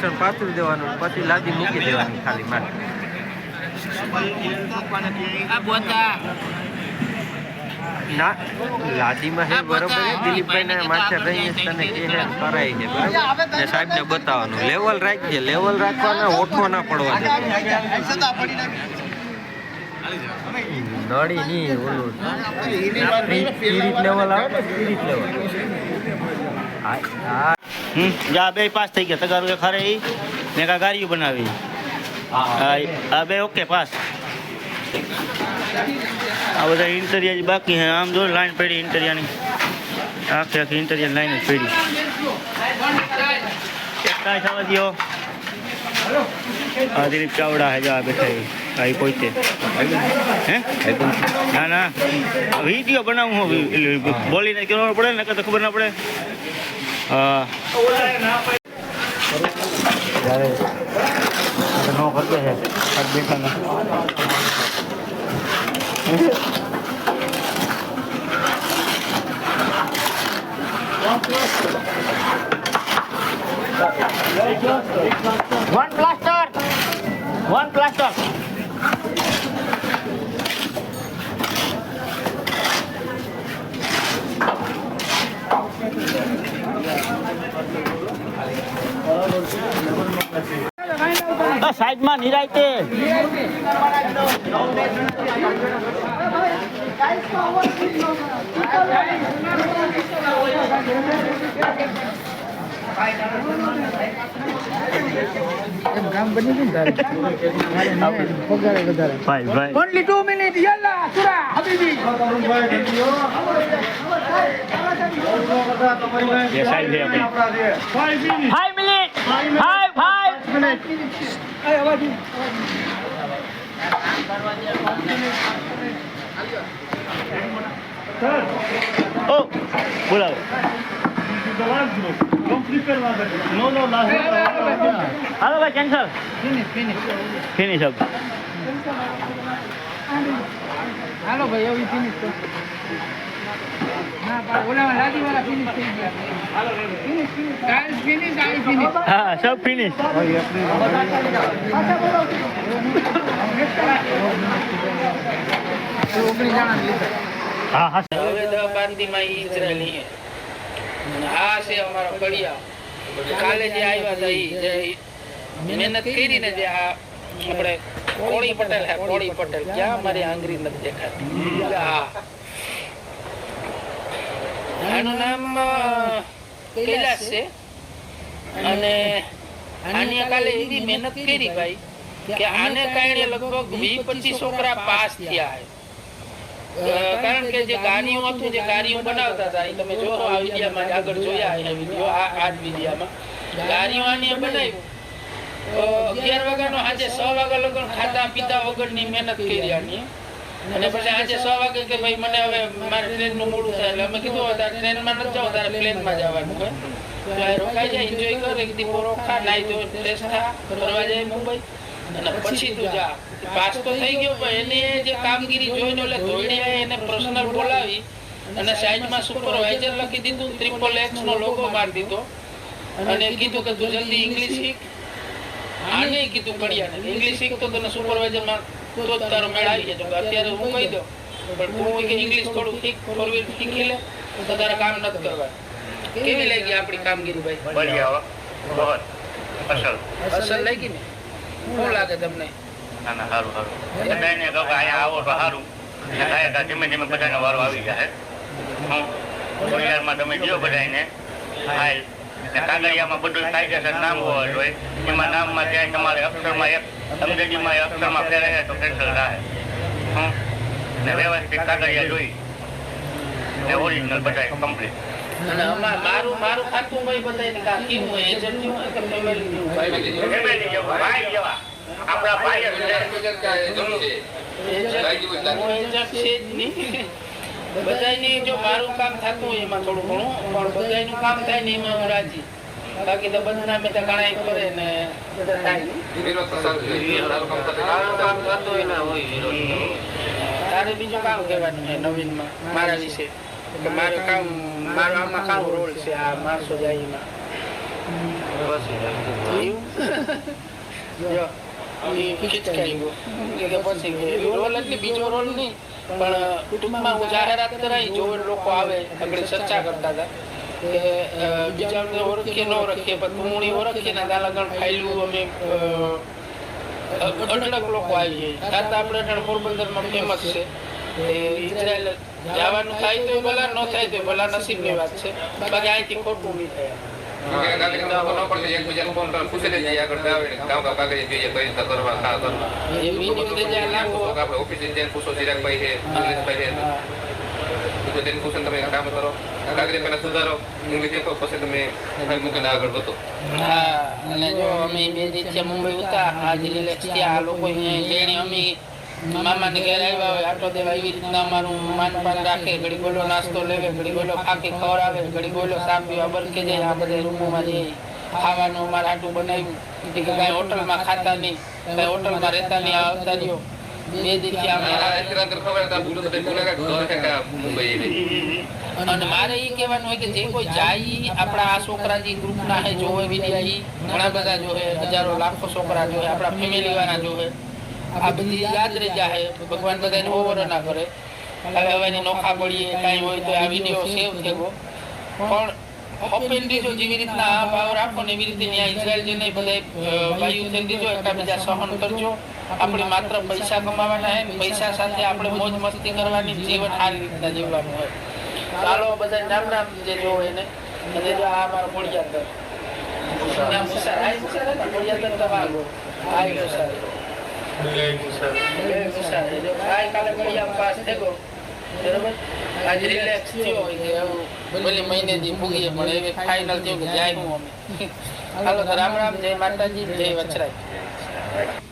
લસણ પાથરી દેવાનું, પછી લાદી મૂકી દેવાની ખાલી મારે. ના લાદીમાં હે બરોબર હે, દિલીપભાઈ ના માથે રહીને તને કે હે કરાય છે બરાબર ને, સાહેબ ને બતાવવાનું લેવલ રાખજે, લેવલ રાખવાના, ઓઠો ના પડવા દે. નળી ની ઓલું સ્પિરિટ લેવલ આવે ને, સ્પિરિટ લેવલ. હા જા બે પાસ થઈ ગયા, તગારું ખરે ઈ ને કા ગાડીઓ બનાવી. હા બે ઓકે પાસ. આ બધા ઇન્ટરિયર બાકી હે, આમ જો લાઈન પડી ઇન્ટરિયરની, આખી આખી ઇન્ટરિયર લાઈન જ પડી. કાંઈ થવા દો. હા દિલીપ ચાવડા હે, જા બેઠા આવી પહોંચે. હે ના ના વિડીયો બનાવું હું, બોલીને કેવું પડે ને, તો ખબર ના પડે. હા નો કરતે હે બેઠા. One plaster. સાઈડમાં નિરાયતે કામ બની ગયું તારે પગારે વધારે. ભાઈ ઓનલી 2 મિનિટ યલ્લા સુરા હબીબી. ये साइड है अपनी 5 मिनट 5 मिनट. એ અવાજ ओ बोलाओ. हेलो भाई कैंसर फिनिश अब. હાલો ભાઈ એવી ફિનિશ તો ના પણ ઓલા લાદી વાળા ફિનિશ થઈ ગયા. ફિનિશ ગાઈસ ફિનિશ આવી ફિનિશ. हाँ सब फिनिश. हाँ हाँ હવે 10-12 માં ઇઝરાયલી આ છે અમારો કડિયા. કાલે જે આવ્યા હતા ઈ જે મહેનત કરીને જે આ આપણે કોળી પટેલ હે, કોળી પટેલ ક્યાં મારી આંગળી નથી દેખાતી. હા આનું નામ કૈલાસ છે અને આની કાલે એવી મહેનત કરી ભાઈ કે આને કારણે લગભગ 20-25 છોકરા પાસ થયા હે. કારણ કે જે ગાડીઓ હતું, જે ગાડીઓ બનાવતા હતા એ તમે જો આ વિડિયામાં આગળ જોયા એ વિડિયો, આ જ વિડિયામાં ગાડીઓ આની બનાવ્યું. 11 વાગ્યાનો આજે 6 વાગ્યા લગન ખાતા પીતા વગરની મહેનત કરી આની. અને પછી આજે 6 વાગે કે ભાઈ મને હવે મારે ટ્રેનનું મોડું થાય, એટલે અમે કીધું તારે ટ્રેનમાં નથી જાવ, તારે પ્લેનમાં જવાનું હોય તો રોકાઈ જાય, એન્જોય કર, એક દી પોરો ખા, નાઈ ધોઈ ફ્રેશ થા, ફરવા જાય મુંબઈ અને પછી તું જા. પાસ તો થઈ ગયો પણ એને જે કામગીરી જોઈને એટલે ધોઈડિયાએ એને પર્સનલ બોલાવી અને સાઈડમાં સુપરવાઇઝર લખી દીધું, XXX નો લોગો મારી દીધો અને કીધું કે તું જલ્દી ઇંગ્લિશ શીખ. આને કીધું કડિયાને ઇંગ્લિશ શીખ તો તને સુપરવાઇઝરમાં તો તારો મેળ આવી જતો. અત્યારે હું કહી દઉં પણ તું કે ઇંગ્લિશ થોડું ફોર વ્હીલ શીખી લે તો તારે કામ નથી કરવા. કેવી લાગી આપણી કામગીરી ભાઈ? बढ़िया बहुत असल અસલ લાગી ને? શું લાગે તમને? ના ના સારું સારું. બધાને કહો કે અહીંયા આવો તો સારું, થાય ધીમે ધીમે બધાને વારો આવી જાય. પરિવારમાં તમે જો બધાને ફાઇલ કાગળિયામાં બધું કાયદેસર નામ હોવા જોઈએ. એમાં નામમાં ત્યાં તમારે અક્ષરમાં એક અંગ્રેજીમાં અક્ષરમાં ફેરવે તો કેન્સલ થાય. ને વ્યવસ્થિત કાગળિયા જોઈ ને ઓરિજિનલ બધા કમ્પ્લીટ. અને મારું ખાતું ભાઈ બધાને કાકી હું એજન્ટ છું કે ફેમિલી છું ફેમિલી જેવા ભાઈ જેવા આપણા ભાઈ જ છે. એજન્ટ છે જ નહીં. બધાયની જો મારું કામ થતું હોય એમાં થોડું ઘણું, પણ બધાયનું કામ થાય ને એમાં હું રાજી. બાકી તો બધા મેં ઘણા કરે ને તારે બીજું કામ કહેવાનું છે નવીનમાં મારા વિશે કે મારું કામ, મારો આમાં કામ રોલ છે આ માણસો જાય એમાં. જો ઈ ખીચકાઈ ગયો કે પછી ગયો રોલ એટલે બીજો રોલ નહીં પણ ટૂંકમાં હું જાહેરાત કરાઈ જોવે લોકો આવે આપણે ચર્ચા કરતા હતા કે બીજાને ઓળખીએ ન ઓળખીએ પણ તુમણી ઓળખીએ ને ત્યાં લગન ફાયલું અમે અઢળક લોકો આવી જાય તાતા આપણે પોરબંદરમાં ફેમસ છે ઇઝરાયલ જવાનું થાય તો ભલા ન થાય તો ભલા નસીબની વાત છે બાકી અહીંથી ખોટું નહીં થાય સુધારો પછી તમે મૂકીને આગળ વધો. હા અને જો અમે 2 દિવસે મુંબઈ ઉતા આજ રિલેક્સ થયા આ લોકો જેણે અમે મામાને ઘેર આવ્યા હોય આટો દેવા એવી રીતના અમારું માનપાન રાખે ઘડી બોલો નાસ્તો લેવે ઘડી બોલો ફાંકી ખવડાવે ઘડી બોલો ચા પીવા બરકે જાય આ બધા રૂમોમાં જઈ ખાવાનું અમારે આટલું બનાવ્યું કે કાંઈ હોટલમાં ખાતા નહીં કાંઈ હોટલમાં રહેતા નહીં આવતા રહ્યો 2 દિવસે અને મારે એ કહેવાનું હોય કે જે કોઈ જાય આપણા આ છોકરા જે ગ્રુપના હે જોવે વિડિયા ઈ ઘણા બધા જોવે હજારો લાખો છોકરા જોવે આપણા ફેમિલી વાળા જોવે આ બધી યાદ રહી જાય ભગવાન બધાને ઓવર ના કરે હવે હવેની નોખા પડીએ કાંઈ હોય તો આ વિડીયો સેવ થયો પણ ઓપન દીધો જેવી રીતના આ ભાવ રાખો ને એવી રીતે ત્યાં ઇઝરાયલ જઈને બધા ભાઈઓ થઈ દીધો એકબીજા સહન કરજો આપણે માત્ર પૈસા કમાવાના હે પૈસા સાથે આપણે મોજ મસ્તી કરવાની જીવન સારી રીતના જીવવાનું હોય ચાલો બધા નામ નામ જે જો એને અને જો આ અમારો મોડિયાદર નામ મુસાર આઈ મુસાર ને મોડિયાદર તમારો આઈ મુસાર મુસાર જો આઈ કાલે મોડિયા પાસ થયો બરોબર આજ રિલેક્સ થયો કે ભલે મહિને દી ભૂગીએ પણ હવે ફાઇનલ થયો કે જાય હું અમે હાલો રામ રામ જય માતાજી જય વચરાય